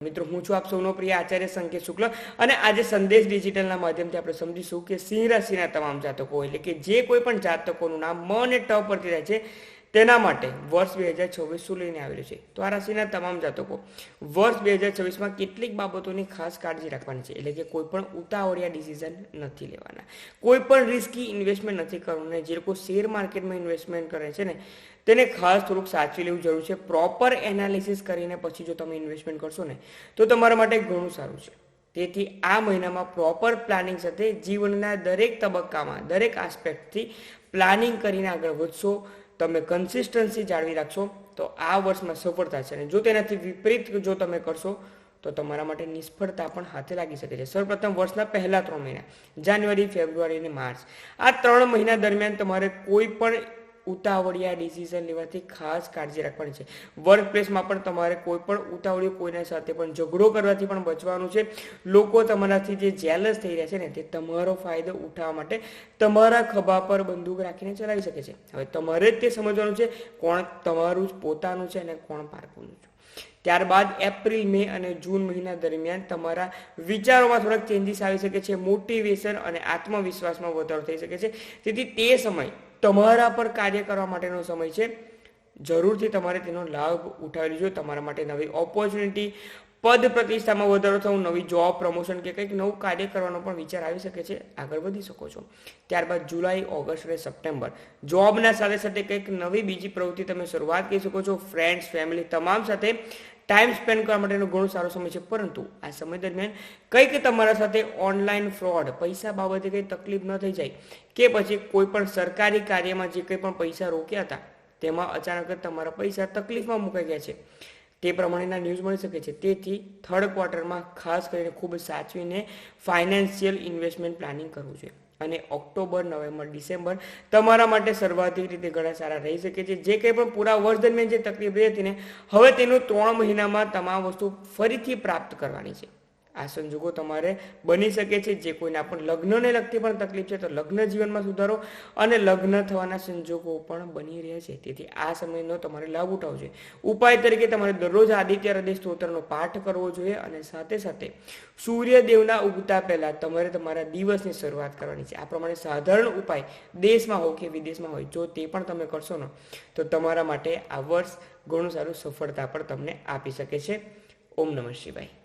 મિત્રો, હું છું આપ સૌનો પ્રિય આચાર્ય સંકેત શુક્લ અને આજે સંદેશ ડિજિટલના માધ્યમથી આપણે સમજીશું કે સિંહ રાશિના તમામ જાતકો એટલે કે જે કોઈ પણ જાતકોનું નામ મ અને ટ પરથી રહે છે તેના માટે વર્ષ 2026 શું લઈને આવેલું છે. તો આ રાશિના તમામ જાતકો વર્ષ 2026માં કેટલીક બાબતોની ખાસ કાળજી રાખવાની છે. એટલે કે કોઈ પણ ઉતાવળિયા ડિસિઝન નથી લેવાના, કોઈ પણ રિસ્કી ઇન્વેસ્ટમેન્ટ નથી કરવાનું. જે લોકો શેર માર્કેટમાં ઇન્વેસ્ટમેન્ટ કરે છે ને તેને ખાસ થોડુંક સાચવી લેવું જરૂર છે. પ્રોપર એનાલિસિસ કરીને પછી જો તમે ઇન્વેસ્ટમેન્ટ કરશો ને તો તમારા માટે ઘણું સારું છે. તેથી આ મહિનામાં પ્રોપર પ્લાનિંગ સાથે જીવનના દરેક તબક્કામાં દરેક આસ્પેક્ટથી પ્લાનિંગ કરીને આગળ વધશો, તમે કન્સિસ્ટન્સી જાળવી રાખશો તો આ વર્ષમાં સફળતા છે. અને જો તેનાથી વિપરીત જો તમે કરશો તો તમારા માટે નિષ્ફળતા પણ હાથે લાગી શકે છે. સૌપ્રથમ વર્ષના પહેલા 3 મહિના જાન્યુઆરી, ફેબ્રુઆરી અને માર્ચ, આ 3 મહિના દરમિયાન તમારે કોઈ પણ ઉતાવળિયા ડિસિઝન લેવાથી ખાસ કાળજી રાખવાની છે. વર્ક પ્લેસમાં પણ તમારે કોઈ પણ ઉતાવળિયું કોઈના સાથે પણ ઝઘડો કરવાથી પણ બચવાનું છે. લોકો તમારાથી જે જેલસ થઈ રહ્યા છે ને તે તમારો ફાયદો ઉઠાવવા માટે તમારા ખભા પર બંદૂક રાખીને ચલાવી શકે છે. હવે તમારે જ તે સમજવાનું છે કોણ તમારું જ પોતાનું છે અને કોણ પારકુનું છે. ત્યારબાદ એપ્રિલ, મે અને જૂન મહિના દરમિયાન તમારા વિચારોમાં થોડાક ચેન્જીસ આવી શકે છે. મોટિવેશન અને આત્મવિશ્વાસમાં વધારો થઈ શકે છે. તેથી તે સમય તમારા પર કાર્ય કરવા માટેનો સમય છે. જરૂરથી તમારે તેનો લાભ ઉઠાવી લેજો. તમારા માટે નવી ઓપોર્ચ્યુનિટી, પદ પ્રતિષ્ઠામાં વધારો થવું, નવી જોબ, પ્રમોશન કે કંઈક નવું કાર્ય કરવાનો પણ વિચાર આવી શકે છે. આગળ વધી શકો છો. ત્યારબાદ જુલાઈ, ઓગસ્ટ અને સપ્ટેમ્બર જોબના સાથે સાથે કંઈક નવી બીજી પ્રવૃત્તિ તમે શરૂઆત કરી શકો છો. ફ્રેન્ડ્સ, ફેમિલી તમામ સાથે ટાઈમ સ્પેન્ડ કરવા માટેનો ઘણો સારો સમય છે. પરંતુ આ સમય દરમિયાન કંઈક તમારા સાથે ઓનલાઈન ફ્રોડ, પૈસા બાબતે કંઈ તકલીફ ન થઈ જાય કે પછી કોઈ પણ સરકારી કાર્યમાં જે કંઈ પણ પૈસા રોક્યા હતા તેમાં અચાનક જ તમારા પૈસા તકલીફમાં મુકાઈ ગયા છે તે પ્રમાણેના ન્યૂઝ મળી શકે છે. તેથી થર્ડ ક્વાર્ટરમાં ખાસ કરીને ખૂબ સાચવીને ફાઇનાન્શિયલ ઇન્વેસ્ટમેન્ટ પ્લાનિંગ કરવું જોઈએ. અને ઓક્ટોબર, નવેમ્બર, ડિસેમ્બર તમારા માટે સર્વાધિક રીતે ઘણા સારા રહી શકે છે. જે કંઈ પણ પૂરા વર્ષ દરમિયાન જે તકલીફ રહી હતી ને હવે તેનું 3 મહિનામાં તમામ વસ્તુ ફરીથી પ્રાપ્ત કરવાની છે. આ સંજોગો તમારે બની શકે છે. જે કોઈના પણ લગ્નને લગતી પણ તકલીફ છે તો લગ્ન જીવનમાં સુધારો અને લગ્ન થવાના સંજોગો પણ બની રહ્યા છે. તેથી આ સમયનો તમારે લાભ ઉઠાવવો જોઈએ. ઉપાય તરીકે તમારે દરરોજ આદિત્ય હૃદય સ્તોત્રનો પાઠ કરવો જોઈએ અને સાથે સાથે સૂર્યદેવના ઉગતા પહેલા તમારે તમારા દિવસની શરૂઆત કરવાની છે. આ પ્રમાણે સાધારણ ઉપાય દેશમાં હોય કે વિદેશમાં હોય જો તે પણ તમે કરશો ને તો તમારા માટે આ વર્ષ ઘણું સારું સફળતા પણ તમને આપી શકે છે. ઓમ નમઃ શિવાય.